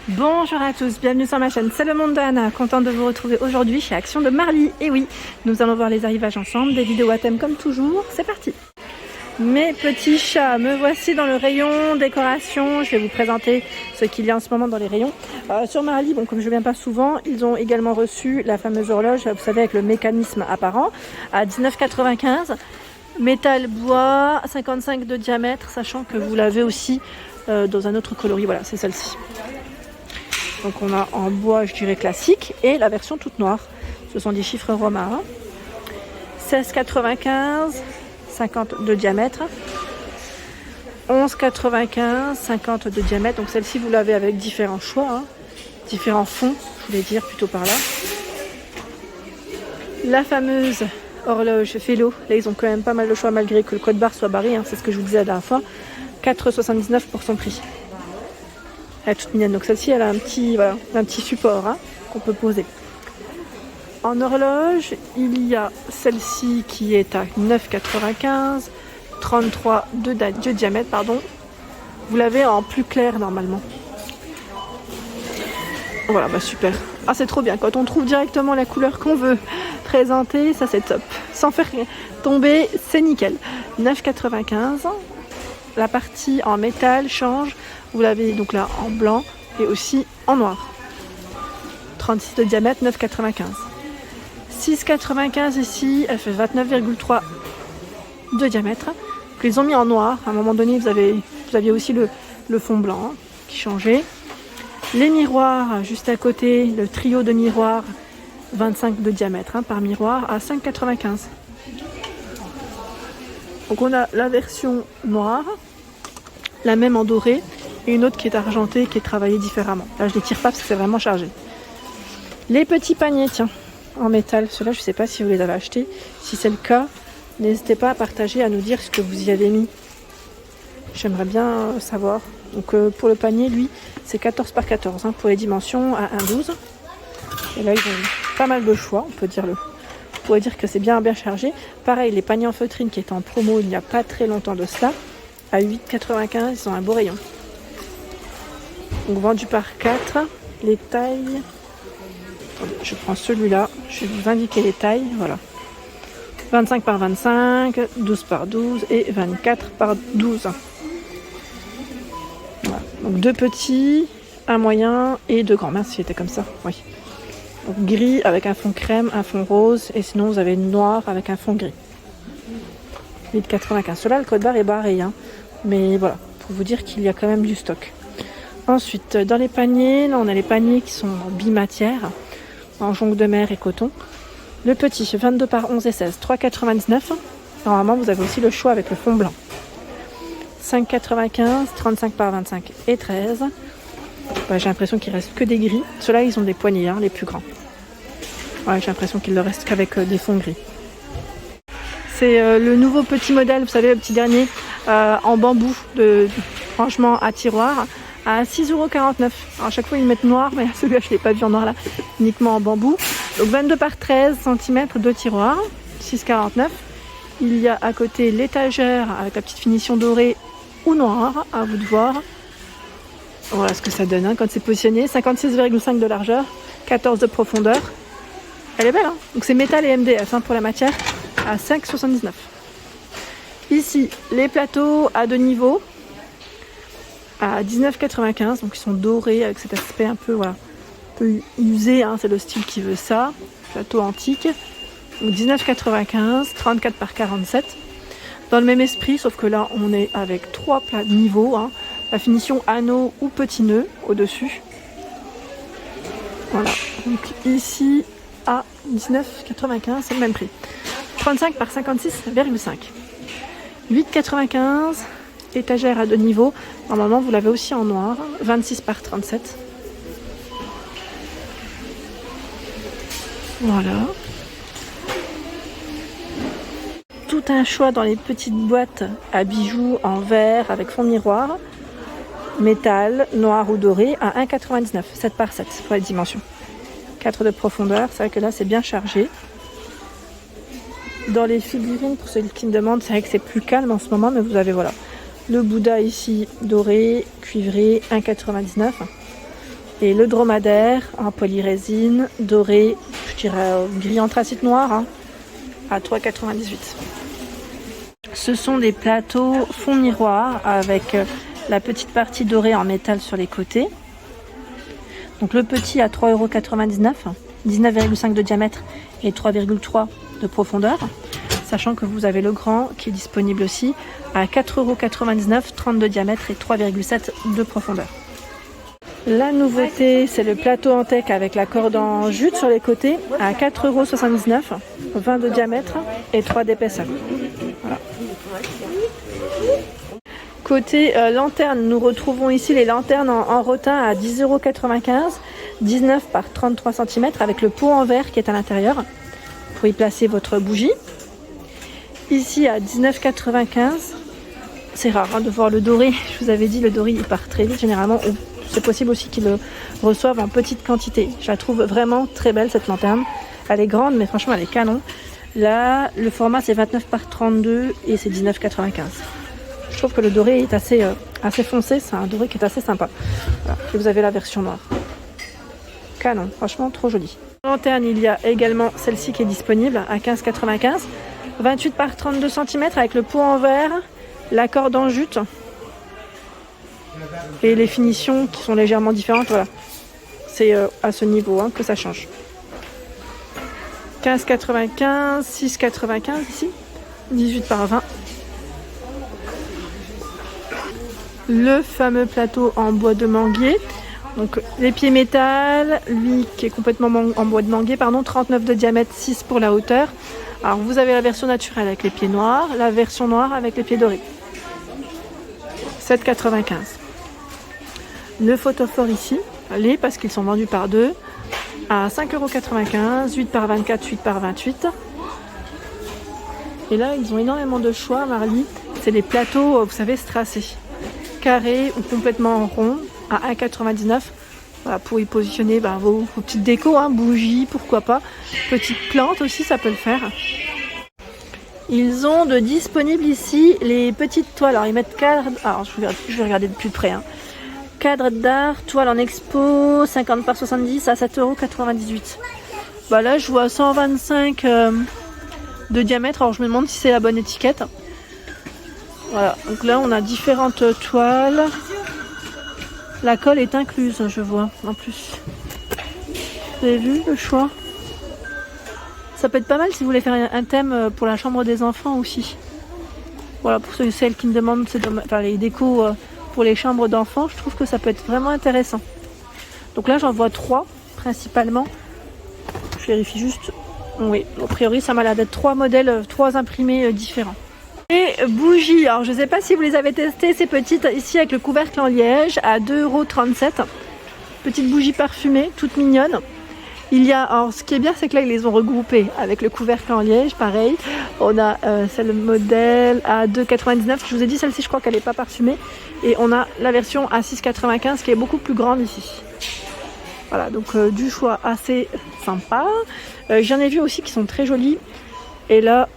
Bonjour à tous, bienvenue sur ma chaîne, c'est le monde de Anna, contente de vous retrouver aujourd'hui chez Action de Marly. Et oui, nous allons voir les arrivages ensemble, des vidéos à thème comme toujours, c'est parti. Mes petits chats, me voici dans le rayon décoration. Je vais vous présenter ce qu'il y a en ce moment dans les rayons. Sur Marly, bon, comme je ne viens pas souvent, ils ont également reçu la fameuse horloge, vous savez, avec le mécanisme apparent, à 19,95 €. Métal bois, 55 de diamètre, sachant que vous l'avez aussi dans un autre coloris, voilà, c'est celle-ci. Donc on a en bois, je dirais classique, et la version toute noire. Ce sont des chiffres romains. 16,95, 50 de diamètre. 11,95, 50 de diamètre. Donc celle-ci, vous l'avez avec différents choix, hein. Différents fonds, je voulais dire plutôt par là. La fameuse horloge Fellow. Là, ils ont quand même pas mal de choix malgré que le code barre soit barré, hein. C'est ce que je vous disais la dernière fois. 4,79 pour son prix. Elle est toute mignonne. Donc celle-ci, elle a un petit support, hein, qu'on peut poser. En horloge, il y a celle-ci qui est à 9,95, 33 de diamètre, pardon. Vous l'avez en plus clair normalement. Voilà, bah super. Ah, c'est trop bien. Quand on trouve directement la couleur qu'on veut présenter, ça c'est top. Sans faire tomber, c'est nickel. 9,95. La partie en métal change. Vous l'avez donc là en blanc et aussi en noir. 36 de diamètre, 9,95. 6,95 ici, elle fait 29,3 de diamètre. Ils les ont mis en noir. À un moment donné, vous aviez aussi le fond blanc, hein, qui changeait. Les miroirs, juste à côté, le trio de miroirs, 25 de diamètre, hein, par miroir, à 5,95. Donc on a la version noire, la même en doré, et une autre qui est argentée, qui est travaillée différemment. Là, je ne les tire pas parce que c'est vraiment chargé. Les petits paniers, tiens, en métal. Ceux-là, je ne sais pas si vous les avez achetés. Si c'est le cas, n'hésitez pas à partager, à nous dire ce que vous y avez mis. J'aimerais bien savoir. Donc pour le panier, lui, c'est 14 par 14, hein, pour les dimensions à 1,12. Et là, ils ont pas mal de choix, on pourrait dire que c'est bien chargé. Pareil, les paniers en feutrine qui étaient en promo il n'y a pas très longtemps de cela, à 8,95, ils ont un beau rayon. Donc vendu par 4, les tailles. Attendez, je prends celui-là, je vais vous indiquer les tailles, voilà. 25 par 25, 12 par 12 et 24 par 12. Voilà. Donc 2 petits, un moyen et 2 grands. Mince, si c'était comme ça, oui. Donc gris avec un fond crème, un fond rose, et sinon vous avez noir avec un fond gris. 8,95. Celui-là, le code barre est barré, hein. Mais voilà, pour vous dire qu'il y a quand même du stock. Ensuite, dans les paniers, là on a les paniers qui sont en bimatière, en jonc de mer et coton. Le petit, 22 par 11 et 16, 3,99. Normalement, vous avez aussi le choix avec le fond blanc. 5,95, 35 par 25 et 13. Ouais, j'ai l'impression qu'il reste que des gris. Ceux-là, ils ont des poignées, hein, les plus grands. Ouais, j'ai l'impression qu'il ne reste qu'avec des fonds gris. C'est le nouveau petit modèle, vous savez, le petit dernier, en bambou, de rangement à tiroir, à 6,49 €. Alors à chaque fois, ils mettent noir, mais celui-là, je ne l'ai pas vu en noir là, uniquement en bambou. Donc 22 par 13 cm de tiroir, 6,49 €. Il y a à côté l'étagère avec la petite finition dorée ou noire, à vous de voir. Voilà ce que ça donne, hein, quand c'est positionné. 56,5 de largeur, 14 de profondeur. Elle est belle, hein. Donc c'est métal et MDF, hein, pour la matière, à 5,79 €. Ici, les plateaux à 2 niveaux, à 19,95 €. Donc ils sont dorés avec cet aspect un peu, voilà, un peu usé, hein, c'est le style qui veut ça. Plateau antique. Donc 19,95 €, 34 par 47. Dans le même esprit, sauf que là, on est avec 3 niveaux, hein. La finition anneau ou petit nœud au-dessus. Voilà. Donc ici, à 19,95 €, c'est le même prix. 35 par 56,5. 8,95 €, étagère à 2 niveaux. Normalement, vous l'avez aussi en noir. 26 par 37. Voilà. Tout un choix dans les petites boîtes à bijoux en verre avec fond miroir. Métal, noir ou doré, à 1,99 €, 7 par 7 pour les dimensions. 4 de profondeur, c'est vrai que là c'est bien chargé. Dans les figurines, pour ceux qui me demandent, c'est vrai que c'est plus calme en ce moment, mais vous avez voilà le Bouddha ici doré, cuivré, 1,99 €. Et le dromadaire en polyrésine, doré, je dirais gris anthracite noir, hein, à 3,98 €. Ce sont des plateaux fond miroir avec la petite partie dorée en métal sur les côtés. Donc le petit à 3,99 €, 19,5 de diamètre et 3,3 de profondeur. Sachant que vous avez le grand qui est disponible aussi à 4,99 €, 30 de diamètre et 3,7 de profondeur. La nouveauté, c'est le plateau en teck avec la corde en jute sur les côtés à 4,79 €, 20 de diamètre et 3 d'épaisseur. Voilà. Côté lanterne, nous retrouvons ici les lanternes en rotin à 10,95 €, 19 par 33 cm avec le pot en verre qui est à l'intérieur pour y placer votre bougie. Ici à 19,95 €, c'est rare hein, de voir le doré, je vous avais dit le doré il part très vite généralement, c'est possible aussi qu'ils le reçoivent en petite quantité. Je la trouve vraiment très belle cette lanterne, elle est grande mais franchement elle est canon. Là le format c'est 29 par 32 et c'est 19,95 €. Je trouve que le doré est assez foncé, c'est un doré qui est assez sympa. Voilà. Et vous avez la version noire. Canon, franchement trop joli. Lanterne, il y a également celle-ci qui est disponible à 15,95 €, 28 par 32 cm avec le pot en verre, la corde en jute et les finitions qui sont légèrement différentes. Voilà, c'est à ce niveau hein, que ça change. 15,95 €, 6,95 € ici, 18 par 20. Le fameux plateau en bois de manguier. Donc les pieds métal, lui qui est complètement en bois de manguier, pardon, 39 de diamètre, 6 pour la hauteur. Alors vous avez la version naturelle avec les pieds noirs, la version noire avec les pieds dorés. 7,95 €. Le photophore ici, les parce qu'ils sont vendus par deux, à 5,95 €, 8 par 24, 8 par 28. Et là ils ont énormément de choix, Marly. C'est les plateaux, vous savez, strassés. Carré ou complètement rond à 1,99 €. Voilà, pour y positionner vos petites décos, hein, bougies, pourquoi pas. Petites plantes aussi, ça peut le faire. Ils ont de disponibles ici les petites toiles. Alors ils mettent cadre. Alors je vais regarder de plus près. Hein. Cadre d'art, toile en expo, 50 par 70 à 7,98 €. Là je vois 125 de diamètre. Alors je me demande si c'est la bonne étiquette. Voilà, donc là on a différentes toiles. La colle est incluse, je vois, en plus. Vous avez vu le choix? Ça peut être pas mal si vous voulez faire un thème pour la chambre des enfants aussi. Voilà, pour ceux et celles qui me demandent les décos pour les chambres d'enfants, je trouve que ça peut être vraiment intéressant. Donc là j'en vois 3 principalement. Je vérifie juste. Oui, a priori ça m'a l'air d'être 3 modèles, 3 imprimés différents. Et bougies, alors je ne sais pas si vous les avez testées, ces petites ici avec le couvercle en liège à 2,37 €. Petites bougies parfumées, toutes mignonnes. Il y a, alors ce qui est bien c'est que là ils les ont regroupées avec le couvercle en liège, pareil. On a celle modèle à 2,99 €. Je vous ai dit celle-ci je crois qu'elle n'est pas parfumée. Et on a la version à 6,95 € qui est beaucoup plus grande ici. Voilà, donc du choix assez sympa. J'en ai vu aussi qui sont très jolies. Et là,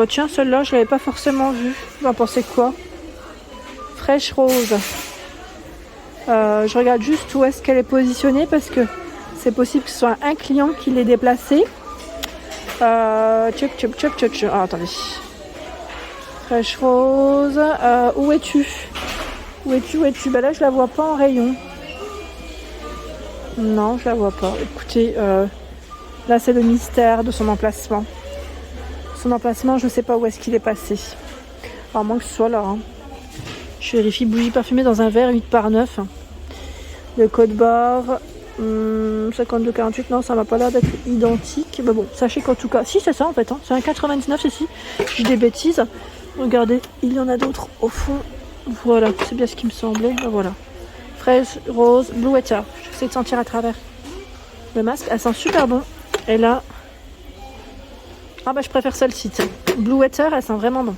tiens, celle-là, je l'avais pas forcément vue. Vous en pensez quoi? Fraîche rose. Je regarde juste où est-ce qu'elle est positionnée parce que c'est possible que ce soit un client qui l'ait déplacée. Attendez. Fraîche rose. Où es-tu? Où es-tu? Là, je la vois pas en rayon. Non, je la vois pas. Écoutez, là, c'est le mystère de son emplacement. Son emplacement, je ne sais pas où est-ce qu'il est passé. À moins que ce soit là. Hein. Je vérifie bougie parfumée dans un verre 8 par 9. Le code barre 52,48. Non, ça m'a pas l'air d'être identique. Mais bon, sachez qu'en tout cas, si c'est ça en fait. Hein. C'est un 99 ici. Je dis des bêtises. Regardez, il y en a d'autres au fond. Voilà, c'est bien ce qui me semblait. Voilà. Fraise, rose, Blue Water. J'essaie de sentir à travers le masque. Elle sent super bon. Et là... je préfère celle-ci. Blue Water, elle sent vraiment bon.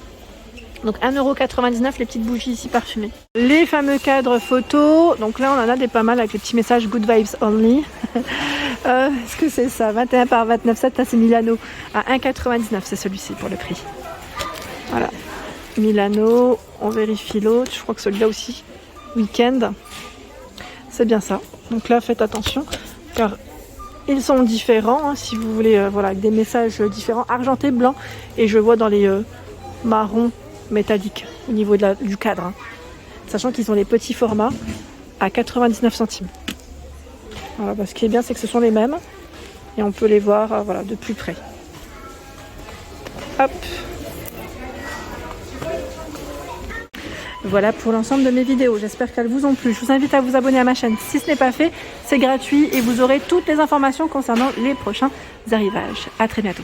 Donc 1,99 € les petites bougies ici parfumées. Les fameux cadres photos. Donc là, on en a des pas mal avec les petits messages Good Vibes Only. Est-ce que c'est ça? 21 par 29,7. Ça, c'est Milano. À 1,99 €, c'est celui-ci pour le prix. Voilà. Milano. On vérifie l'autre. Je crois que celui-là aussi. Weekend. C'est bien ça. Donc là, faites attention, car ils sont différents, hein, si vous voulez, voilà, avec des messages différents, argenté, blanc, et je vois dans les marrons métalliques au niveau du cadre. Hein. Sachant qu'ils ont les petits formats à 99 centimes. Voilà, bah, ce qui est bien, c'est que ce sont les mêmes, et on peut les voir voilà, de plus près. Hop. Voilà pour l'ensemble de mes vidéos, j'espère qu'elles vous ont plu. Je vous invite à vous abonner à ma chaîne si ce n'est pas fait, c'est gratuit et vous aurez toutes les informations concernant les prochains arrivages. À très bientôt.